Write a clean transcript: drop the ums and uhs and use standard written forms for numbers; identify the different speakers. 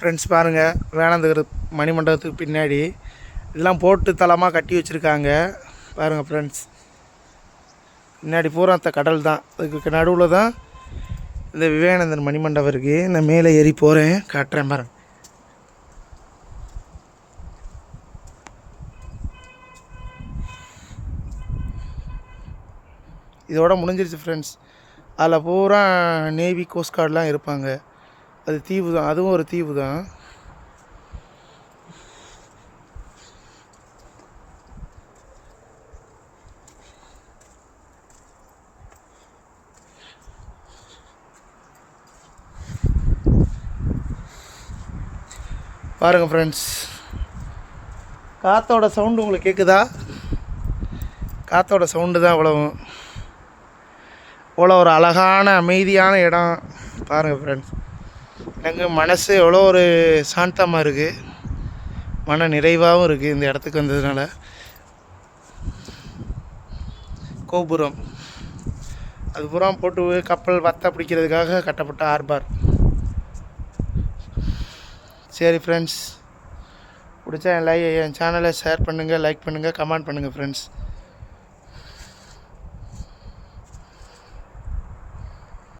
Speaker 1: Friends பாருங்கள், வேளாந்தகர் மணிமண்டபத்துக்கு பின்னாடி இதெல்லாம் போட்டு தளமாக கட்டி வச்சுருக்காங்க. பாருங்கள் ஃப்ரெண்ட்ஸ், பின்னாடி பூரா கடல் தான். அதுக்கு நடுவில் தான் இந்த விவேகானந்தர் மணிமண்டபம் இருக்குது. நான் மேலே ஏறி போகிறேன், காட்டுறேன் பாருங்கள். இதோட முடிஞ்சிருச்சு ஃப்ரெண்ட்ஸ். அதில் பூரா நேவி கோஸ்ட் கார்டெலாம் இருப்பாங்க. அது தீவு தான், அதுவும் ஒரு தீவு தான். பாருங்கள் ஃப்ரெண்ட்ஸ், காற்றோட சவுண்டு உங்களுக்கு கேட்குதா? காற்றோட சவுண்டு தான் இவ்வளோ ஒரு அழகான அமைதியான இடம். பாருங்கள் ஃப்ரெண்ட்ஸ், எனக்கு மனசு எவ்வளோ ஒரு சாந்தமாக இருக்குது, மன நிறைவாகவும் இருக்குது இந்த இடத்துக்கு வந்ததுனால. கோபுரம் அது புறம் போட்டு கப்பல் வத்த பிடிக்கிறதுக்காக கட்டப்பட்ட ஆர்பார். சரி ஃப்ரெண்ட்ஸ், பிடிச்சா என் சேனலை ஷேர் பண்ணுங்கள், லைக் பண்ணுங்கள், கமெண்ட் பண்ணுங்கள் ஃப்ரெண்ட்ஸ்.